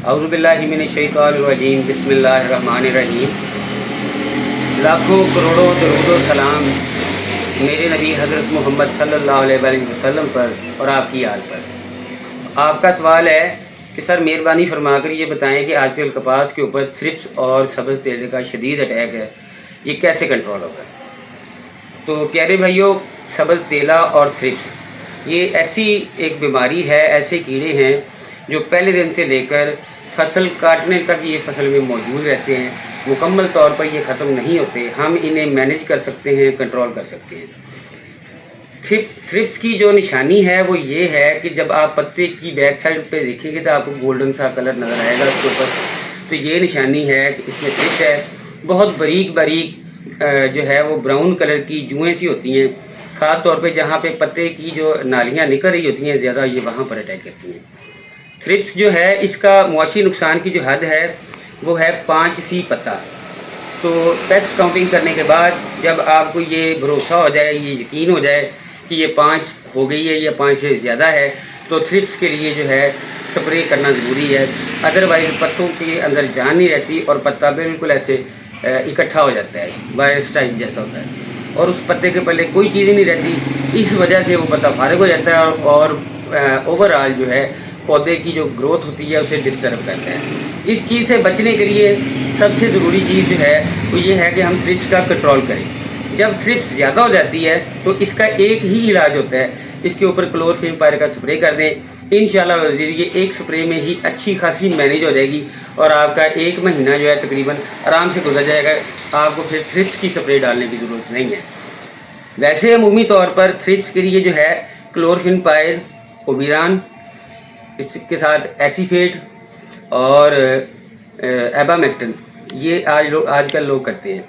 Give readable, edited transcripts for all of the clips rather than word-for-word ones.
اعوذ باللہ من الشیطان الرجیم، بسم اللہ الرحمن الرحیم۔ لاکھوں کروڑوں درود و سلام میرے نبی حضرت محمد صلی اللہ علیہ وآلہ وسلم پر اور آپ کی آل پر۔ آپ کا سوال ہے کہ سر مہربانی فرما کر یہ بتائیں کہ آج کل کپاس کے اوپر تھرپس اور سبز تیلے کا شدید اٹیک ہے، یہ کیسے کنٹرول ہوگا؟ تو پیارے بھائیوں، سبز تیلا اور تھرپس یہ ایسی ایک بیماری ہے، ایسے کیڑے ہیں جو پہلے دن سے لے کر فصل کاٹنے تک یہ فصل میں موجود رہتے ہیں، مکمل طور پر یہ ختم نہیں ہوتے۔ ہم انہیں مینیج کر سکتے ہیں، کنٹرول کر سکتے ہیں۔ تھرپس کی جو نشانی ہے وہ یہ ہے کہ جب آپ پتے کی بیک سائڈ پہ دیکھیں گے تو آپ کو گولڈن سا کلر نظر آئے گا اس کے اوپر، تو یہ نشانی ہے کہ اس میں تھرپس ہے۔ بہت باریک باریک جو ہے وہ براؤن کلر کی جوئیں سی ہوتی ہیں، خاص طور پہ جہاں پہ پتے کی جو نالیاں نکل رہی ہوتی ہیں زیادہ، یہ وہاں پر اٹیک کرتی ہیں۔ تھرپس جو ہے اس کا معاشی نقصان کی جو حد ہے وہ ہے 5 پتا۔ تو پیسٹ کاؤنٹنگ کرنے کے بعد جب آپ کو یہ بھروسہ ہو جائے، یہ یقین ہو جائے کہ یہ 5 ہو گئی ہے یا 5 سے زیادہ ہے، تو تھرپس کے لیے جو ہے سپرے کرنا ضروری ہے۔ ادروائز پتوں کے اندر جان نہیں رہتی اور پتا بالکل ایسے اکٹھا ہو جاتا ہے، وائرس ٹائپ جیسا ہوتا ہے، اور اس پتے کے پلے کوئی چیز نہیں رہتی۔ اس وجہ سے وہ پتا فارغ ہو جاتا ہے اور اوور آل جو ہے پودے کی جو گروتھ ہوتی ہے اسے ڈسٹرب کرتا ہے۔ اس چیز سے بچنے کے لیے سب سے ضروری چیز جو ہے وہ یہ ہے کہ ہم تھرپس کا کنٹرول کریں۔ جب تھرپس زیادہ ہو جاتی ہے تو اس کا ایک ہی علاج ہوتا ہے، اس کے اوپر کلورفین پائر کا سپرے کر دیں۔ انشاءاللہ وزیر یہ ایک سپرے میں ہی اچھی خاصی مینیج ہو جائے گی اور آپ کا 1 مہینہ جو ہے تقریباً آرام سے گزر جائے گا۔ آپ کو پھر تھرپس کی سپرے ڈالنے کی ضرورت نہیں ہے۔ ویسے عمومی طور پر تھرپس کے لیے جو ہے کلورفین پائر، اوبیران، اس کے ساتھ ایسیفیٹ اور ایبامیکٹن، یہ آج کل لوگ کرتے ہیں۔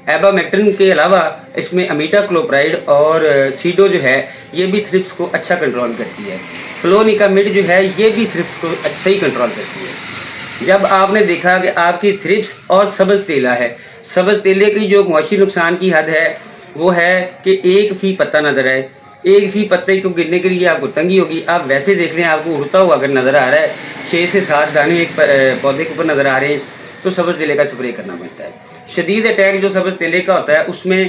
ایبامیکٹن کے علاوہ اس میں امیٹا کلوپرائڈ اور سیڈو جو ہے یہ بھی تھرپس کو اچھا کنٹرول کرتی ہے۔ فلونیکامڈ جو ہے یہ بھی تھرپس کو صحیح کنٹرول کرتی ہے۔ جب آپ نے دیکھا کہ آپ کی تھرپس اور سبز تیلا ہے، سبز تیلے کی جو معاشی نقصان کی حد ہے وہ ہے کہ 1 فی پتا نظر آئے۔ 1 فی پتے کو گرنے کے لیے آپ کو تنگی ہوگی۔ آپ ویسے دیکھ لیں، آپ کو اڑتا ہوا اگر نظر آ رہا ہے، 6 سے 7 دانے ایک پودے کے اوپر نظر آ رہے ہیں، تو سبز تیلے کا سپرے کرنا پڑتا ہے۔ شدید اٹیک جو سبز تیلے کا ہوتا ہے اس میں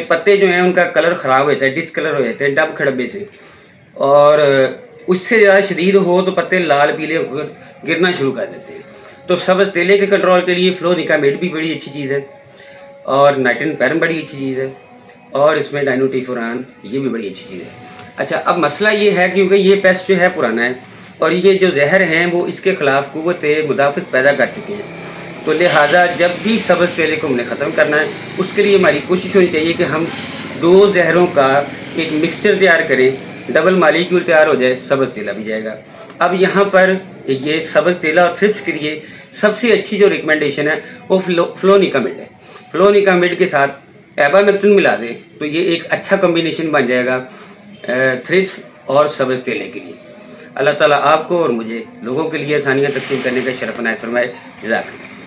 پتے جو ہیں ان کا کلر خراب ہو جاتا ہے، ڈس کلر ہو جاتے ہیں ڈب کھڑبے سے، اور اس سے زیادہ شدید ہو تو پتے لال پیلے ہو کر گرنا شروع کر دیتے ہیں۔ تو سبز تیلے کے کنٹرول کے لیے فلونیکامڈ بھی بڑی اچھی چیز ہے، اور نائٹن پیرم بڑی اچھی چیز ہے، اور اس میں ڈائنوٹیفوران یہ بھی بڑی اچھی چیز ہے۔ اچھا، اب مسئلہ یہ ہے کیونکہ یہ پیسٹ جو ہے پرانا ہے اور یہ جو زہر ہیں وہ اس کے خلاف قوت مدافعت پیدا کر چکے ہیں، تو لہٰذا جب بھی سبز تیلے کو ہم نے ختم کرنا ہے اس کے لیے ہماری کوشش ہونی چاہیے کہ ہم 2 زہروں کا ایک مکسچر تیار کریں، ڈبل مالیکیول تیار ہو جائے، سبز تیلا بھی جائے گا۔ اب یہاں پر یہ سبز تیلا اور تھرپس کے لیے سب سے اچھی جو ریکمنڈیشن ہے وہ فلونیکامڈ ہے۔ فلونیکامڈ کے ساتھ ایبامیکٹن ملا دیں تو یہ ایک اچھا کمبینیشن بن جائے گا تھرپس اور سبز تیلے کے لیے۔ اللہ تعالیٰ آپ کو اور مجھے لوگوں کے لیے آسانیاں تقسیم کرنے کا شرف عنایت فرمائے۔ جزاک اللہ۔